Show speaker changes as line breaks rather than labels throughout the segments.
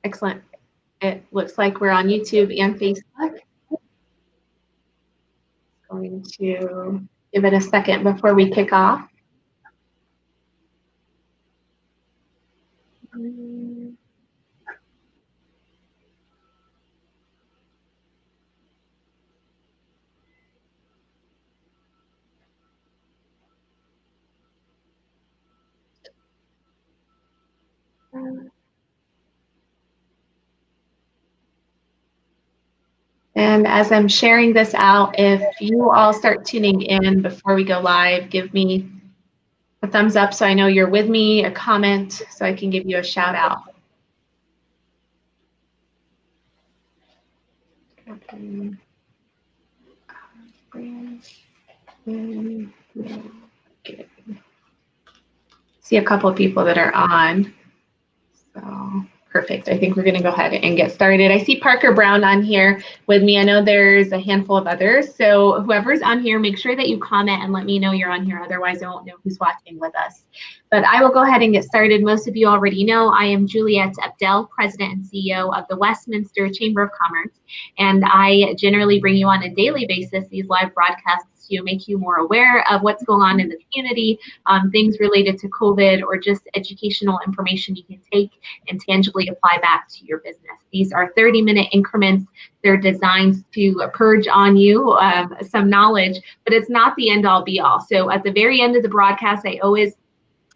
Excellent. It looks like we're on YouTube and Facebook. Going to give it a second before we kick off. And as I'm sharing this out, if you all start tuning in before we go live, give me a thumbs up so I know you're with me, a comment so I can give you a shout out. See a couple of people that are on. So perfect. I think we're going to go ahead and get started. I see Parker Brown on here with me. I know there's a handful of others. So whoever's on here, make sure that you comment and let me know you're on here. Otherwise, I won't know who's watching with us. But I will go ahead and get started. Most of you already know I am Juliet Abdel, President and CEO of the Westminster Chamber of Commerce. And I generally bring you on a daily basis these live broadcasts to make you more aware of what's going on in the community, things related to COVID, or just educational information you can take and tangibly apply back to your business. These are 30-minute increments. They're designed to purge on you some knowledge, but it's not the end all be all. So at the very end of the broadcast, I always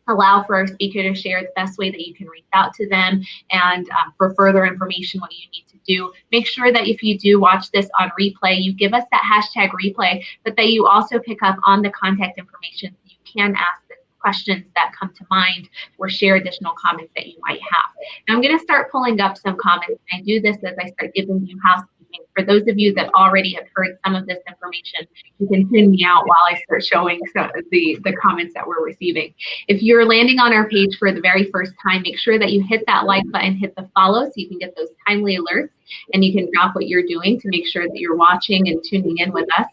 allow for our speaker to share the best way that you can reach out to them, and for further information, what you need to do. Make sure that if you do watch this on replay, you give us that hashtag replay, but that you also pick up on the contact information so you can ask the questions that come to mind or share additional comments that you might have. Now I'm going to start pulling up some comments. I do this as I start giving you housekeeping. For those of you that already have heard some of this information, you can tune me out while I start showing some of the comments that we're receiving. If you're landing on our page for the very first time, make sure that you hit that like button, hit the follow so you can get those timely alerts, and you can drop what you're doing to make sure that you're watching and tuning in with us.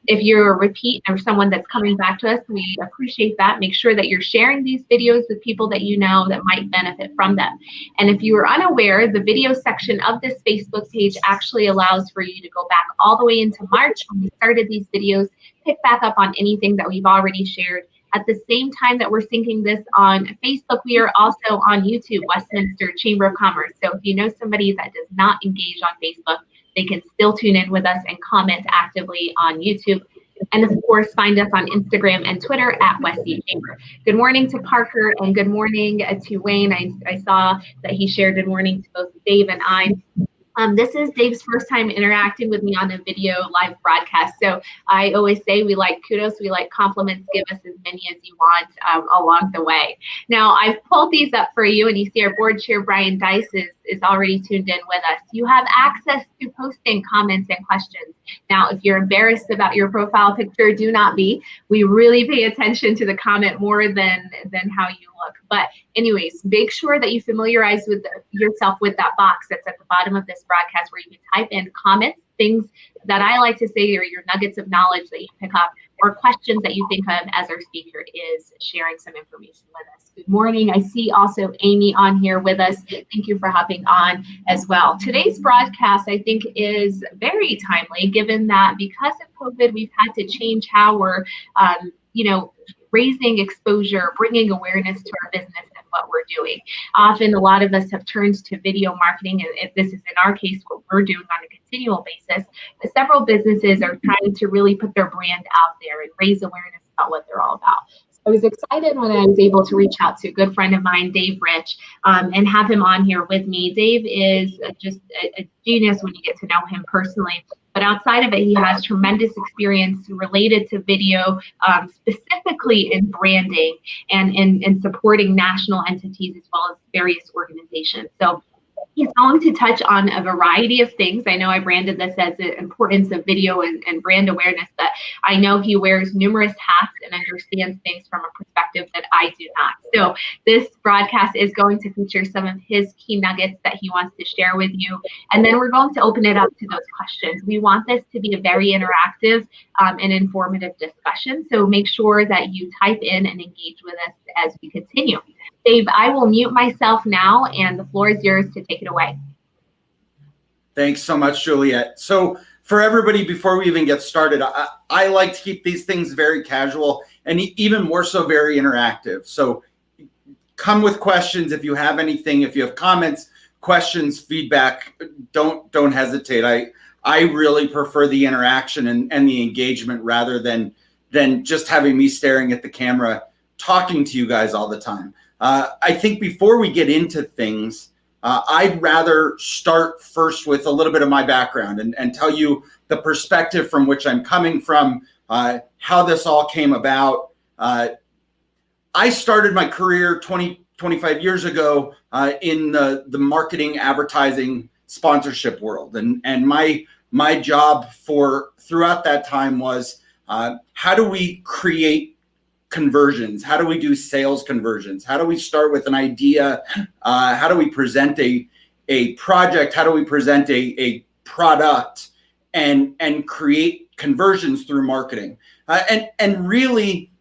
If you're a repeat or someone that's coming back to us, we appreciate that. Make sure that you're sharing these videos with people that you know that might benefit from them. And if you are unaware, the video section of this Facebook page actually allows for you to go back all the way into March when we started these videos, pick back up on anything that we've already shared. At the same time that we're syncing this on Facebook, we are also on YouTube, Westminster Chamber of Commerce. So if you know somebody that does not engage on Facebook, they can still tune in with us and comment actively on YouTube. And of course, find us on Instagram and Twitter at Westie Chamber. Good morning to Parker and good morning to Wayne. I saw that he shared good morning to both Dave and I. This is Dave's first time interacting with me on a video live broadcast. So I always say we like kudos, we like compliments, give us as many as you want along the way. Now I've pulled these up for you and you see our board chair, Brian Dice, is already tuned in with us. You have access to posting comments and questions. Now, if you're embarrassed about your profile picture, do not be. We really pay attention to the comment more than how you look. But anyways, make sure that you familiarize with yourself with that box that's at the bottom of this broadcast where you can type in comments, things that I like to say are your nuggets of knowledge that you pick up, or questions that you think of as our speaker is sharing some information with us. Good morning. I see also Amy on here with us. Thank you for hopping on as well. Today's broadcast, I think, is very timely, given that because of COVID, we've had to change how we're, raising exposure, bringing awareness to our business and what we're doing. Often, a lot of us have turned to video marketing, and if this is in our case, what we're doing on a continual basis. But several businesses are trying to really put their brand out there and raise awareness about what they're all about. I was excited when I was able to reach out to a good friend of mine, Dave Rich, and have him on here with me. Dave is just a genius when you get to know him personally. But outside of it, he has tremendous experience related to video, specifically in branding and in supporting national entities as well as various organizations. So he's going to touch on a variety of things. I know I branded this as the importance of video and brand awareness, but I know he wears numerous hats and understands things from a perspective that I do not. So this broadcast is going to feature some of his key nuggets that he wants to share with you. And then we're going to open it up to those questions. We want this to be a very interactive and informative discussion. So make sure that you type in and engage with us as we continue. Dave, I will mute myself now, and the floor is yours to take it away.
Thanks so much, Juliet. So for everybody, before we even get started, I like to keep these things very casual and even more so very interactive. So come with questions if you have anything, if you have comments, questions, feedback, don't hesitate. I really prefer the interaction and the engagement rather than just having me staring at the camera talking to you guys all the time. I think before we get into things, I'd rather start first with a little bit of my background and tell you the perspective from which I'm coming from, how this all came about. I started my career 25 years ago in the marketing, advertising, sponsorship world. And my job throughout that time was how do we create conversions? How do we do sales conversions? How do we start with an idea? How do we present a project? How do we present a product and create conversions through marketing? And really,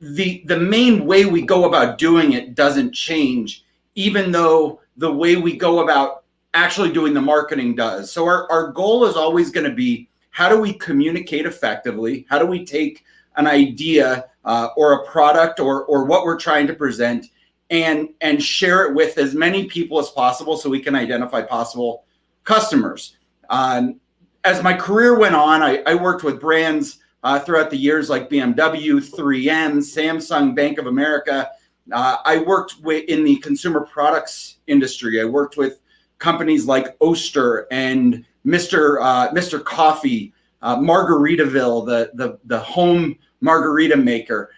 the main way we go about doing it doesn't change, even though the way we go about actually doing the marketing does. So our goal is always going to be, how do we communicate effectively? How do we take an idea or a product or what we're trying to present and share it with as many people as possible so we can identify possible customers? As my career went on, I worked with brands throughout the years like BMW, 3M, Samsung, Bank of America. I worked in the consumer products industry. I worked with companies like Oster and Mr. Coffee, Margaritaville, the home margarita maker.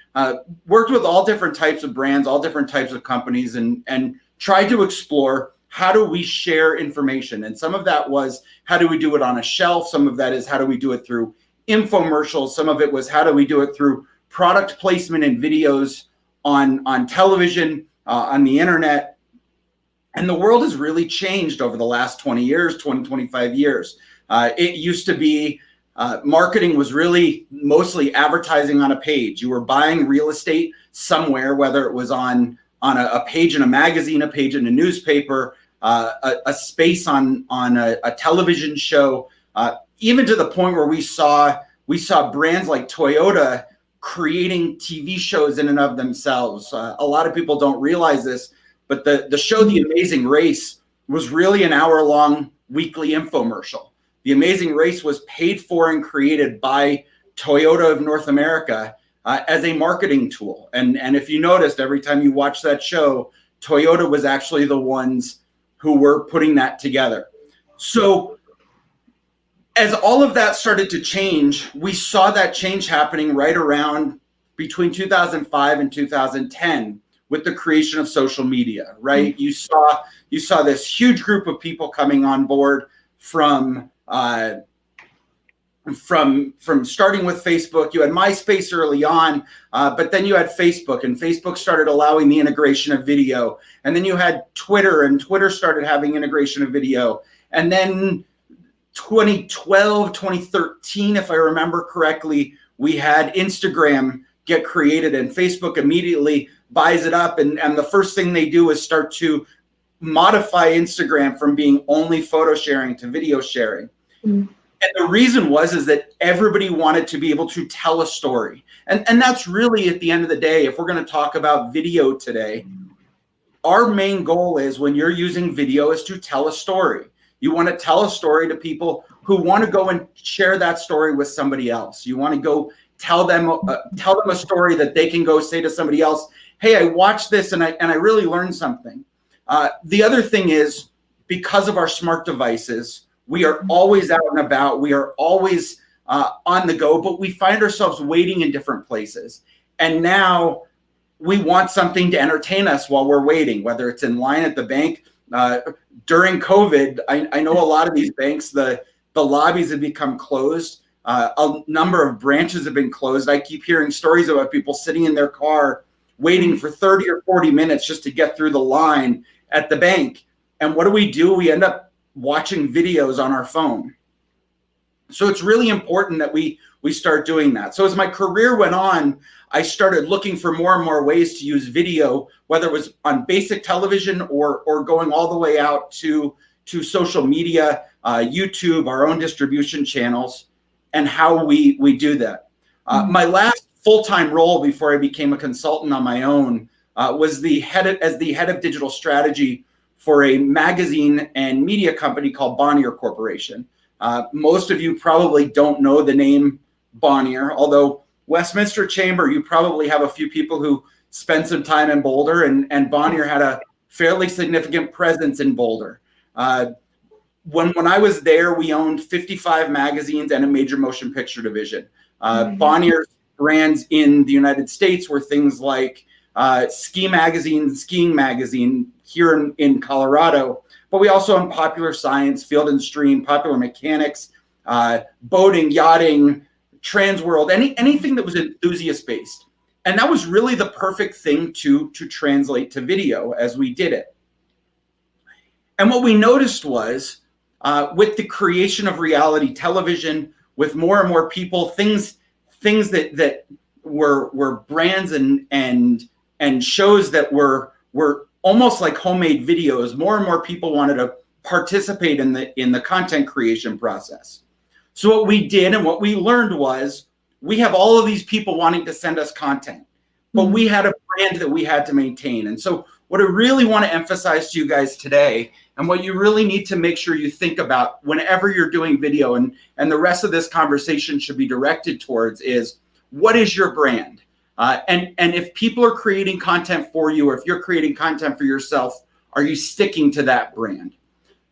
Worked with all different types of brands, all different types of companies, and tried to explore, how do we share information? And some of that was, how do we do it on a shelf? Some of that is, how do we do it through infomercials? Some of it was, how do we do it through product placement and videos on television, on the internet? And the world has really changed over the last 20 years, 25 years. It used to be marketing was really mostly advertising on a page. You were buying real estate somewhere, whether it was on a page in a magazine, a page in a newspaper, a space on a television show, even to the point where we saw brands like Toyota creating TV shows in and of themselves. A lot of people don't realize this, but the show The Amazing Race was really an hour-long weekly infomercial. The Amazing Race was paid for and created by Toyota of North America as a marketing tool. And if you noticed, every time you watch that show, Toyota was actually the ones who were putting that together. So as all of that started to change, we saw that change happening right around between 2005 and 2010 with the creation of social media, right? You saw this huge group of people coming on board from starting with Facebook. You had MySpace early on, but then you had Facebook, and Facebook started allowing the integration of video. And then you had Twitter, and Twitter started having integration of video. And then 2012, 2013, if I remember correctly, we had Instagram get created, and Facebook immediately buys it up. And the first thing they do is start to modify Instagram from being only photo sharing to video sharing. And the reason is that everybody wanted to be able to tell a story. And that's really, at the end of the day, if we're going to talk about video today, our main goal is, when you're using video, is to tell a story. You want to tell a story to people who want to go and share that story with somebody else. You want to go tell them a story that they can go say to somebody else, hey, I watched this and I really learned something. The other thing is, because of our smart devices, we are always out and about. We are always on the go, but we find ourselves waiting in different places. And now we want something to entertain us while we're waiting, whether it's in line at the bank. During COVID, I know a lot of these banks, the lobbies have become closed. A number of branches have been closed. I keep hearing stories about people sitting in their car waiting for 30 or 40 minutes just to get through the line at the bank. And what do? We end up watching videos on our phone. So it's really important that we start doing that. So as my career went on, I started looking for more and more ways to use video, whether it was on basic television or going all the way out to to social media, YouTube, our own distribution channels, and how we do that. My last full-time role before I became a consultant on my own was as the head of digital strategy for a magazine and media company called Bonnier Corporation. Most of you probably don't know the name Bonnier, although Westminster Chamber, you probably have a few people who spent some time in Boulder, and Bonnier had a fairly significant presence in Boulder. When I was there, we owned 55 magazines and a major motion picture division. Bonnier's brands in the United States were things like Ski Magazine, Skiing Magazine here in Colorado, but we also own Popular Science, Field and Stream, Popular Mechanics, boating, yachting, Transworld, anything that was enthusiast-based. And that was really the perfect thing to translate to video as we did it. And what we noticed was, with the creation of reality television, with more and more people, things that were brands and shows that were almost like homemade videos, more and more people wanted to participate in the content creation process. So what we did and what we learned was, we have all of these people wanting to send us content, but we had a brand that we had to maintain. And so what I really want to emphasize to you guys today, and what you really need to make sure you think about whenever you're doing video, and the rest of this conversation should be directed towards, is what is your brand? And if people are creating content for you, or if you're creating content for yourself, are you sticking to that brand?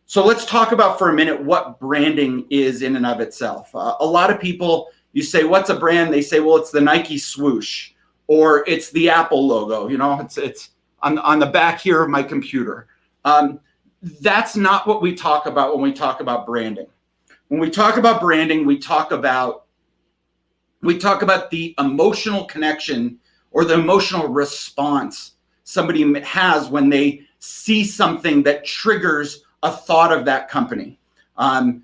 So let's talk about for a minute what branding is in and of itself. A lot of people, you say, what's a brand? They say, well, it's the Nike swoosh, or it's the Apple logo. You know, it's on the back here of my computer. That's not what we talk about when we talk about branding. When we talk about branding, we talk about the emotional connection or the emotional response somebody has when they see something that triggers a thought of that company.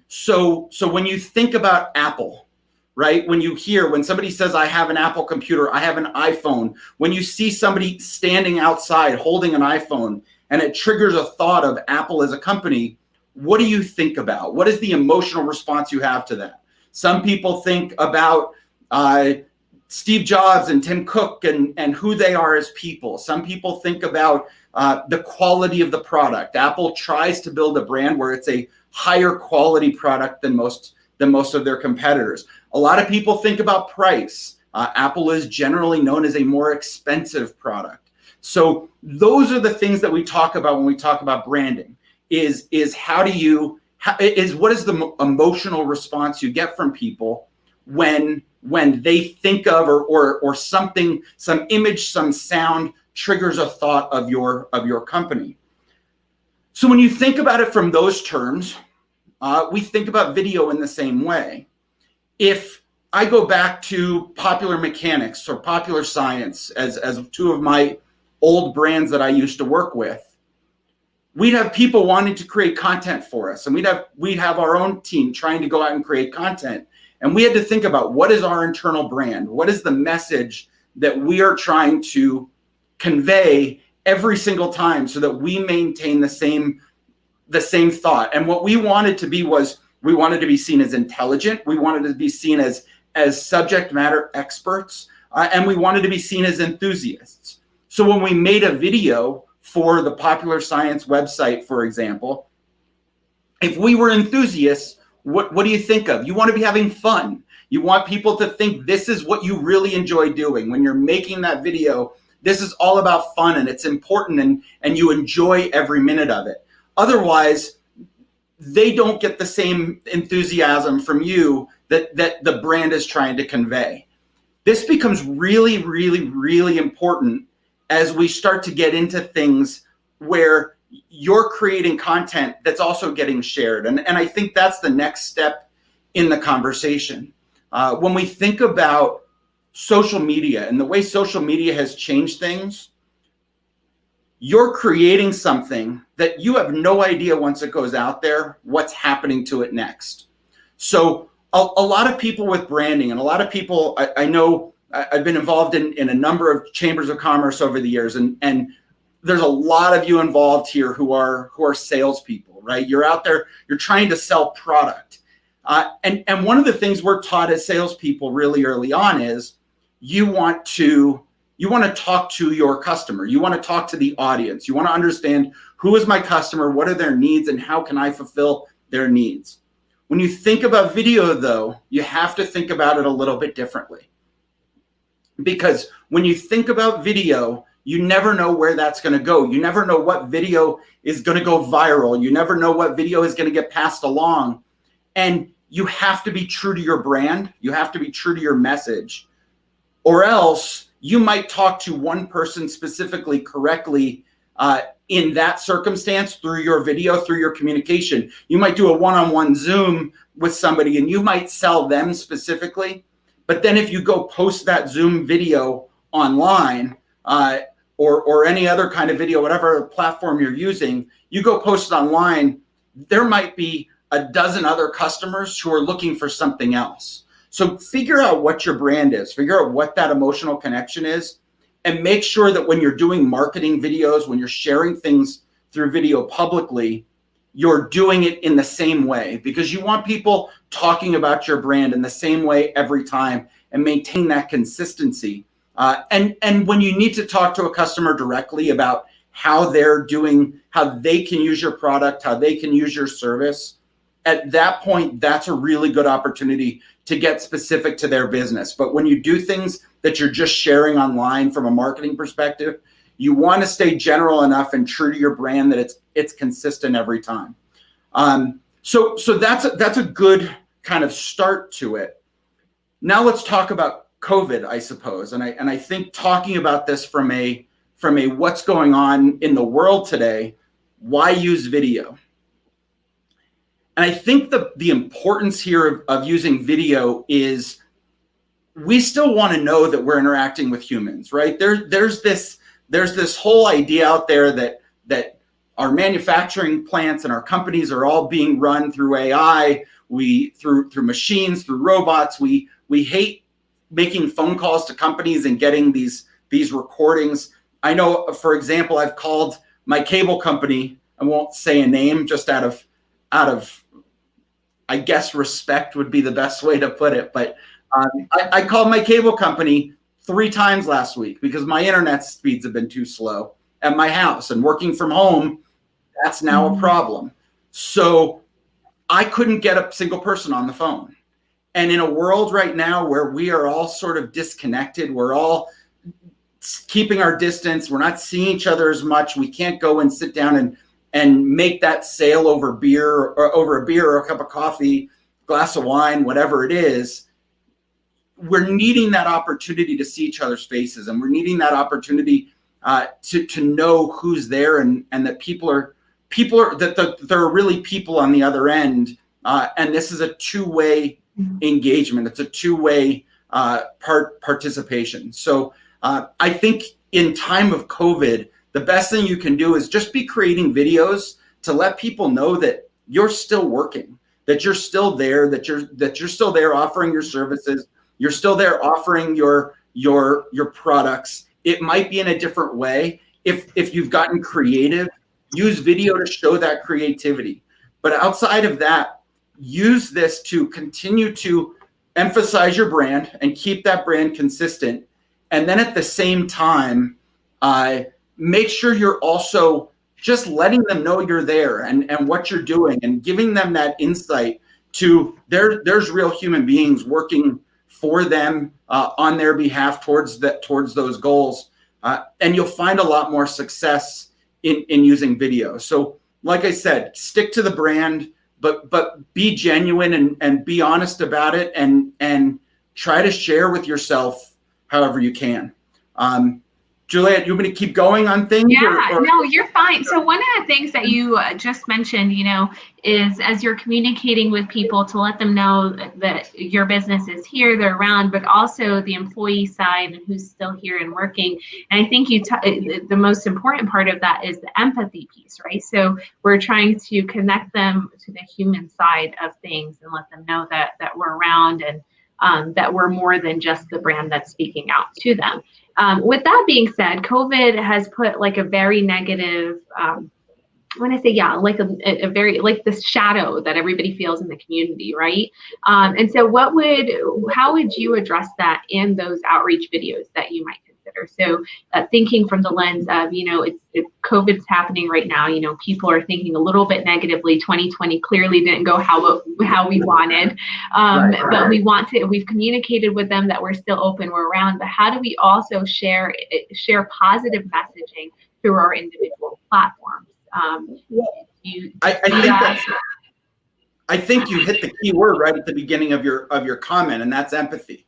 So when you think about Apple, right? When somebody says, I have an Apple computer, I have an iPhone, when you see somebody standing outside holding an iPhone and it triggers a thought of Apple as a company, what do you think about? What is the emotional response you have to that? Some people think about Steve Jobs and Tim Cook and who they are as people. Some people think about the quality of the product. Apple tries to build a brand where it's a higher quality product than most of their competitors. A lot of people think about price. Apple is generally known as a more expensive product. So those are the things that we talk about when we talk about branding. What is the emotional response you get from people when they think of or something, some image, some sound triggers a thought of your company. So when you think about it from those terms, we think about video in the same way. If I go back to Popular Mechanics or Popular Science as two of my old brands that I used to work with, we'd have people wanting to create content for us, and we'd have our own team trying to go out and create content. And we had to think about, what is our internal brand? What is the message that we are trying to convey every single time so that we maintain the same thought? And what we wanted to be was, we wanted to be seen as intelligent. We wanted to be seen as subject matter experts, and we wanted to be seen as enthusiasts. So when we made a video for the Popular Science website, for example, if we were enthusiasts, what do you think of? You want to be having fun. You want people to think this is what you really enjoy doing. When you're making that video, this is all about fun, and it's important, and you enjoy every minute of it. Otherwise, they don't get the same enthusiasm from you that the brand is trying to convey. This becomes really, really, really important as we start to get into things where you're creating content that's also getting shared. And I think that's the next step in the conversation. When we think about social media and the way social media has changed things, you're creating something that you have no idea once it goes out there, what's happening to it next. So a lot of people with branding, and a lot of people, I know I've been involved in a number of chambers of commerce over the years, and there's a lot of you involved here who are salespeople, right? You're out there, you're trying to sell product. And one of the things we're taught as salespeople really early on is you want to talk to your customer. You want to talk to the audience. You want to understand who is my customer, what are their needs, and how can I fulfill their needs. When you think about video, though, you have to think about it a little bit differently. Because when you think about video, you never know where that's going to go. You never know what video is going to go viral. You never know what video is going to get passed along. And you have to be true to your brand. You have to be true to your message. Or else you might talk to one person specifically correctly in that circumstance through your video, through your communication. You might do a one-on-one Zoom with somebody and you might sell them specifically. But then if you go post that Zoom video online or any other kind of video, whatever platform you're using, you go post it online, there might be a dozen other customers who are looking for something else. So figure out what your brand is, figure out what that emotional connection is, and make sure that when you're doing marketing videos, when you're sharing things through video publicly, you're doing it in the same way, because you want people talking about your brand in the same way every time and maintain that consistency. And when you need to talk to a customer directly about how they're doing, how they can use your product, how they can use your service, at that point, that's a really good opportunity to get specific to their business. But when you do things that you're just sharing online from a marketing perspective, you want to stay general enough and true to your brand that it's consistent every time. So that's a good kind of start to it. Now let's talk about COVID, I suppose. And I think talking about this from a what's going on in the world today, why use video? And I think the importance here of using video is we still want to know that we're interacting with humans, right? There's this whole idea out there that our manufacturing plants and our companies are all being run through AI, through machines, through robots. We hate making phone calls to companies and getting these recordings. I know, for example, I've called my cable company. I won't say a name, just out of I guess respect would be the best way to put it. But I called my cable company 3 times last week because my internet speeds have been too slow at my house, and working from home, that's now a problem. So I couldn't get a single person on the phone. And in a world right now where we are all sort of disconnected, we're all keeping our distance, we're not seeing each other as much, we can't go and sit down and make that sale over a beer or a cup of coffee, glass of wine, whatever it is. We're needing that opportunity to see each other's faces, and we're needing that opportunity to know who's there, and that that there are really people on the other end. And this is a two-way engagement. It's a two-way participation. So I think in time of COVID, the best thing you can do is just be creating videos to let people know that you're still working, that you're still there, that you're still there offering your services, you're still there offering your products. It might be in a different way. If you've gotten creative, use video to show that creativity. But outside of that, use this to continue to emphasize your brand and keep that brand consistent. And then at the same time, make sure you're also just letting them know you're there and what you're doing, and giving them that insight to there's real human beings working for them on their behalf towards those goals. And you'll find a lot more success in using video. So like I said, stick to the brand, but be genuine and be honest about it, and try to share with yourself however you can. Juliet, you want me to keep going on things?
Yeah, no, you're fine. So one of the things that you just mentioned, is as you're communicating with people, to let them know that your business is here, they're around, but also the employee side and who's still here and working. And I think the most important part of that is the empathy piece, right? So we're trying to connect them to the human side of things and let them know that we're around, and that we're more than just the brand that's speaking out to them. With that being said, COVID has put like a very negative when I say, yeah, like a very, like this shadow that everybody feels in the community, right? And so how would you address that in those outreach videos that you might consider? So thinking from the lens of, it's COVID's happening right now, people are thinking a little bit negatively. 2020 clearly didn't go how we wanted, but we've communicated with them that we're still open, we're around, but how do we also share positive messaging through our individual platforms?
I think you hit the key word right at the beginning of your comment, and that's empathy,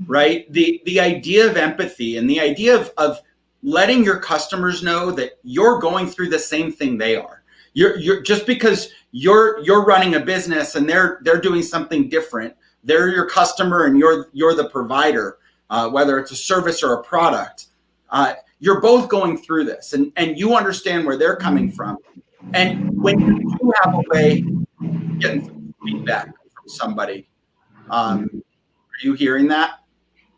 right? The idea of empathy and the idea of letting your customers know that you're going through the same thing they are. You're just because you're running a business and they're doing something different. They're your customer and you're the provider, whether it's a service or a product. You're both going through this, and you understand where they're coming from. And when you do have a way of getting some feedback from somebody, are you hearing that?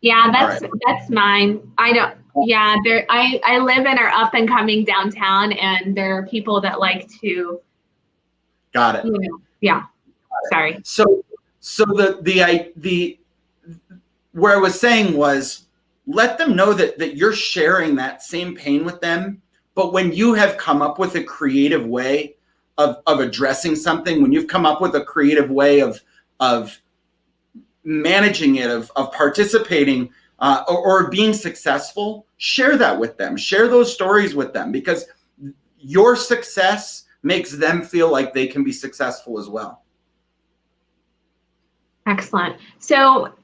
Yeah, that's mine. I don't. Yeah, I live in our up and coming downtown, and there are people that like to.
Got it.
Yeah. Sorry.
So the where I was saying was, let them know that you're sharing that same pain with them. But when you have come up with a creative way of addressing something, when you've come up with a creative way of managing it, of participating or being successful, share that with them. Share those stories with them, because your success makes them feel like they can be successful as well.
Excellent. So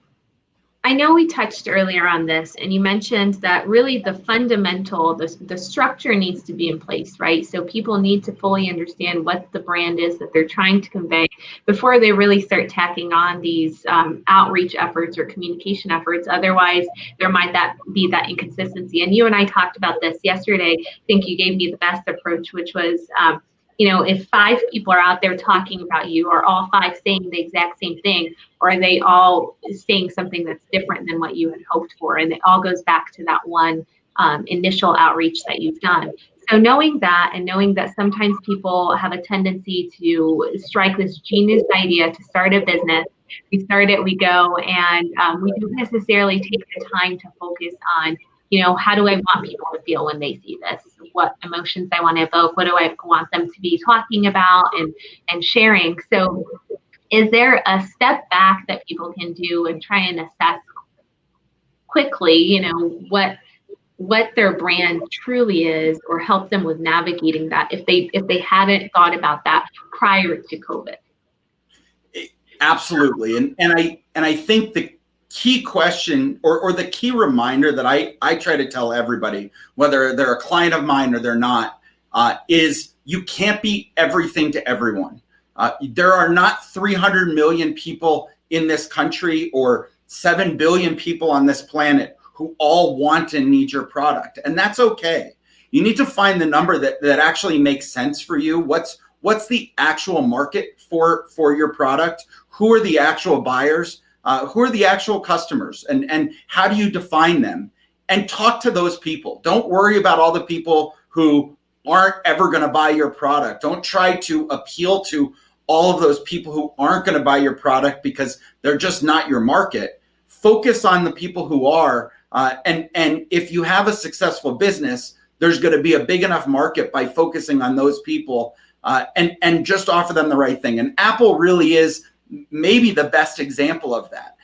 I know we touched earlier on this, and you mentioned that really the fundamental, the structure needs to be in place, right? So people need to fully understand what the brand is that they're trying to convey before they really start tacking on these outreach efforts or communication efforts. Otherwise, there might be that inconsistency. And you and I talked about this yesterday. I think you gave me the best approach, which was, if 5 people are out there talking about you, are all 5 saying the exact same thing, or are they all saying something that's different than what you had hoped for? And it all goes back to that one initial outreach that you've done. So knowing that, and knowing that sometimes people have a tendency to strike this genius idea to start a business. We start it, we go, and we don't necessarily take the time to focus on, how do I want people to feel when they see this? What emotions I want to evoke? What do I want them to be talking about and sharing? So is there a step back that people can do and try and assess quickly, what their brand truly is, or help them with navigating that if they hadn't thought about that prior to COVID?
Absolutely. And I think the key question or the key reminder that I try to tell everybody, whether they're a client of mine or they're not, is you can't be everything to everyone. There are not 300 million people in this country or 7 billion people on this planet who all want and need your product. And that's okay. You need to find the number that actually makes sense for you. What's the actual market for your product? Who are the actual buyers? Who are the actual customers, and how do you define them? And talk to those people. Don't worry about all the people who aren't ever going to buy your product. Don't try to appeal to all of those people who aren't going to buy your product because they're just not your market. Focus on the people who are. And if you have a successful business, there's going to be a big enough market by focusing on those people and just offer them the right thing. And Apple really is maybe the best example of that.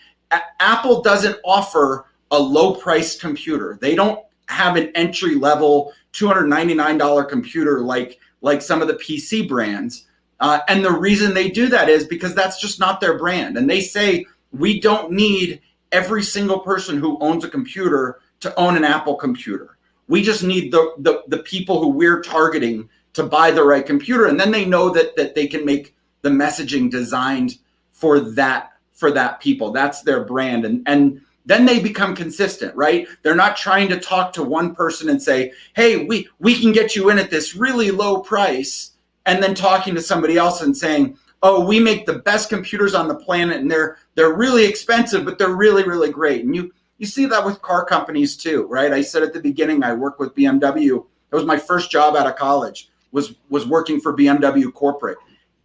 Apple doesn't offer a low-priced computer. They don't have an entry-level $299 computer like some of the PC brands. And the reason they do that is because that's just not their brand. And they say, we don't need every single person who owns a computer to own an Apple computer. We just need the people who we're targeting to buy the right computer. And then they know that they can make the messaging designed for that people. That's their brand. And then they become consistent, right? They're not trying to talk to one person and say, hey, we can get you in at this really low price, and then talking to somebody else and saying, oh, we make the best computers on the planet and they're really expensive, but they're really, really great. And you see that with car companies too, right? I said at the beginning, I work with BMW. It was my first job out of college. was working for BMW corporate,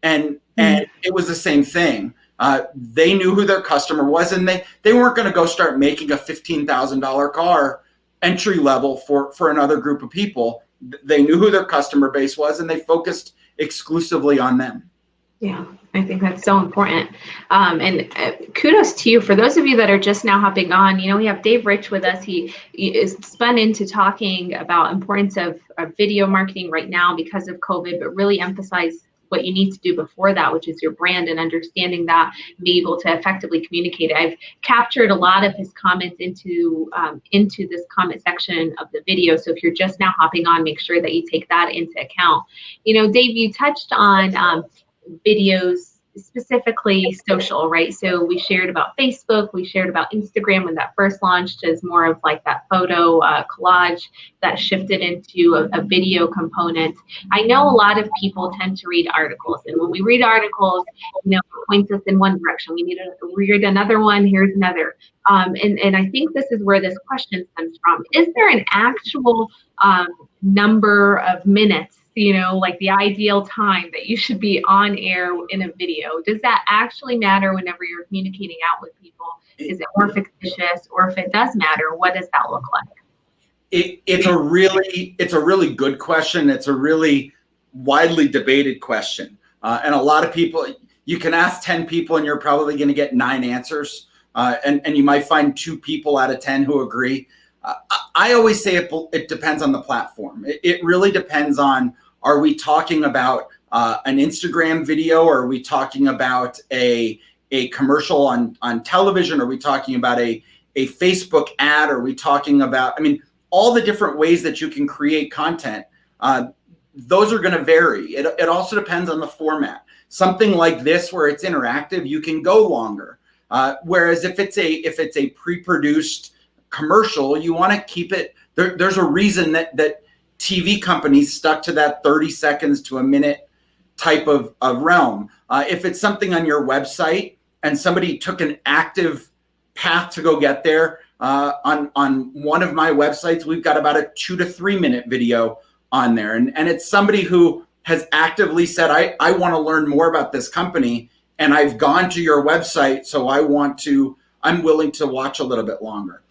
and it was the same thing. They knew who their customer was, and they weren't going to go start making a $15,000 car entry level for another group of people. They knew who their customer base was, and they focused exclusively on them.
Yeah, I think that's so important. And kudos to you. For those of you that are just now hopping on, we have Dave Rich with us. He is spun into talking about importance of video marketing right now because of COVID, but really emphasize what you need to do before that, which is your brand and understanding that, be able to effectively communicate. I've captured a lot of his comments into this comment section of the video. So if you're just now hopping on, make sure that you take that into account. Dave, you touched on videos, specifically social, right? So we shared about Facebook, we shared about Instagram when that first launched as more of like that photo collage that shifted into a video component. I know a lot of people tend to read articles, and when we read articles, it points us in one direction. We need to read another one, here's another. And I think this is where this question stems from. Is there an actual number of minutes, like the ideal time that you should be on air in a video? Does that actually matter whenever you're communicating out with people? Is it more fictitious? Or if it does matter, what does that look like?
It's a really good question. It's a really widely debated question. And a lot of people, you can ask 10 people and you're probably going to get 9 answers. And you might find 2 people out of 10 who agree. I always say it depends on the platform. It really depends on, are we talking about an Instagram video? Or are we talking about a commercial on television? Are we talking about a Facebook ad? Are we talking about, all the different ways that you can create content, those are going to vary. It also depends on the format. Something like this, where it's interactive, you can go longer. Whereas if it's a pre-produced commercial, you want to keep it. There's a reason that TV companies stuck to that 30 seconds to a minute type of realm. If it's something on your website and somebody took an active path to go get there, on one of my websites, we've got about a 2 to 3 minute video on there. And it's somebody who has actively said, I want to learn more about this company, and I've gone to your website, so I'm willing to watch a little bit longer.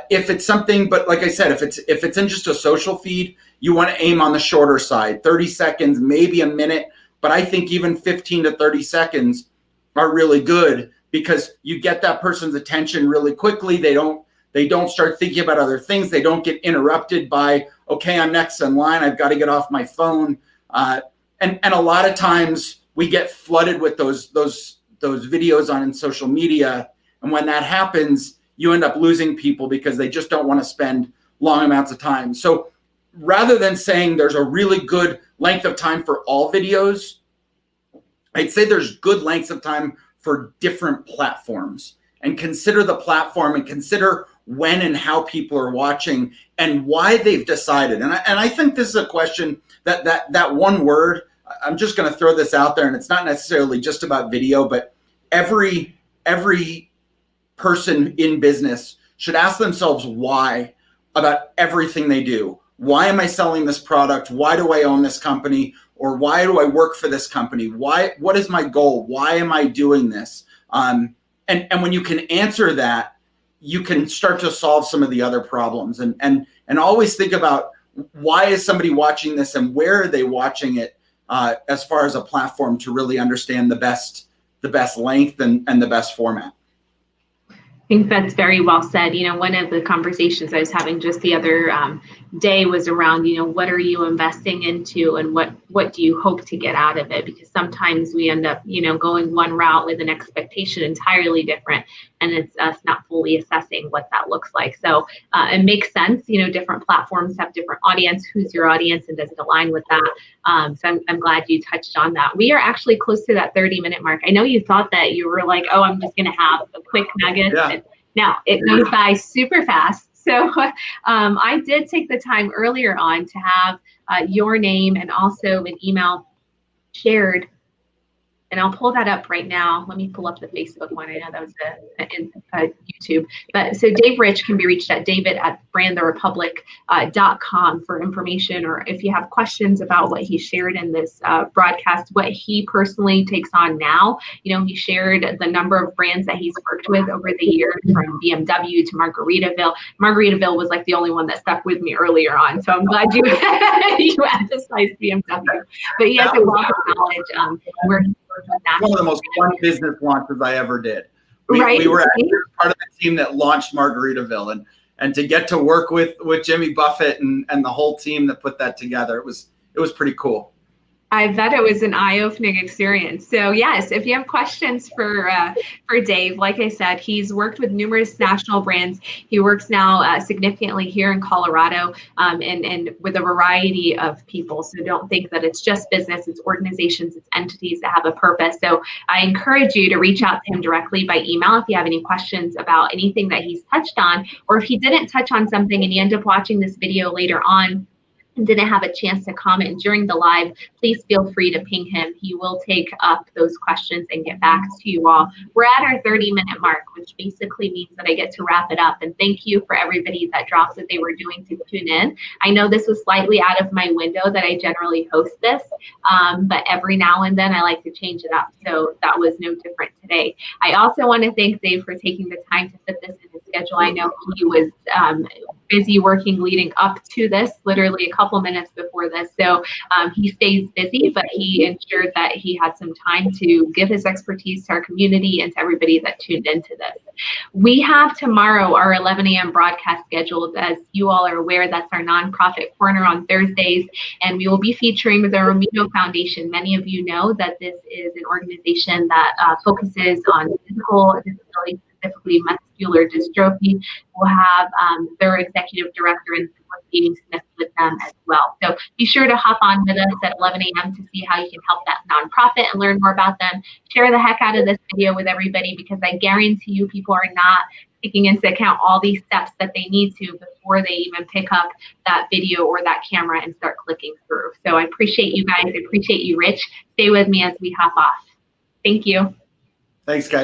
If it's something, but like I said, if it's in just a social feed, you want to aim on the shorter side, 30 seconds, maybe a minute. But I think even 15 to 30 seconds are really good, because you get that person's attention really quickly. They don't start thinking about other things. They don't get interrupted by, okay, I'm next in line, I've got to get off my phone. And a lot of times we get flooded with those videos on social media. And when that happens, you end up losing people because they just don't want to spend long amounts of time. So rather than saying there's a really good length of time for all videos, I'd say there's good lengths of time for different platforms. And consider the platform, and consider when and how people are watching and why they've decided. And I think this is a question that one word, I'm just going to throw this out there, and it's not necessarily just about video, but every person in business should ask themselves why about everything they do. Why am I selling this product? Why do I own this company? Or why do I work for this company? What is my goal? Why am I doing this? And when you can answer that, you can start to solve some of the other problems. And always think about, why is somebody watching this and where are they watching it, as far as a platform, to really understand the best length and the best format.
I think that's very well said. One of the conversations I was having just the other day was around, what are you investing into, and what do you hope to get out of it? Because sometimes we end up, going one route with an expectation entirely different, and it's us not fully assessing what that looks like. So it makes sense. Different platforms have different audience. Who's your audience, and does it align with that? So I'm glad you touched on that. We are actually close to that 30-minute mark. I know you thought that you were like, oh, I'm just going to have a quick nugget.
Yeah.
Now, it goes by super fast. So I did take the time earlier on to have your name and also an email shared And I'll pull that up right now. Let me pull up the Facebook one. I know that was a YouTube. But so Dave Rich can be reached at david@brandtherepublic.com for information, or if you have questions about what he shared in this broadcast, what he personally takes on now. You know, he shared the number of brands that he's worked with over the years, from BMW to Margaritaville. Margaritaville was like the only one that stuck with me earlier on. So I'm glad you emphasized BMW. But he has a wealth of knowledge working.
One of the most fun business launches I ever did.
Right.
We were actually part of the team that launched Margaritaville, and to get to work with Jimmy Buffett and the whole team that put that together, it was pretty cool.
I bet it was an eye-opening experience. So yes, if you have questions for Dave, like I said, he's worked with numerous national brands. He works now significantly here in Colorado, and with a variety of people. So don't think that it's just business, it's organizations, it's entities that have a purpose. So I encourage you to reach out to him directly by email if you have any questions about anything that he's touched on, or if he didn't touch on something and you end up watching this video later on and didn't have a chance to comment during the live, please feel free to ping him. He will take up those questions and get back to you all. We're at our 30-minute mark, which basically means that I get to wrap it up. And thank you for everybody that dropped what they were doing to tune in. I know this was slightly out of my window that I generally host this, but every now and then I like to change it up. So that was no different today. I also want to thank Dave for taking the time to fit this in his schedule. I know he was busy working leading up to this, literally a couple minutes before this. So he stays busy, but he ensured that he had some time to give his expertise to our community and to everybody that tuned into this. We have tomorrow our 11 a.m. broadcast scheduled. As you all are aware, that's our nonprofit corner on Thursdays, and we will be featuring the Romino Foundation. Many of you know that this is an organization that focuses on physical disabilities, specifically muscular dystrophy. We'll have their executive director and Katie Smith with them as well. So be sure to hop on with us at 11 a.m. to see how you can help that nonprofit and learn more about them. Share the heck out of this video with everybody, because I guarantee you people are not taking into account all these steps that they need to before they even pick up that video or that camera and start clicking through. So I appreciate you guys. I appreciate you, Rich. Stay with me as we hop off. Thank you.
Thanks, guys.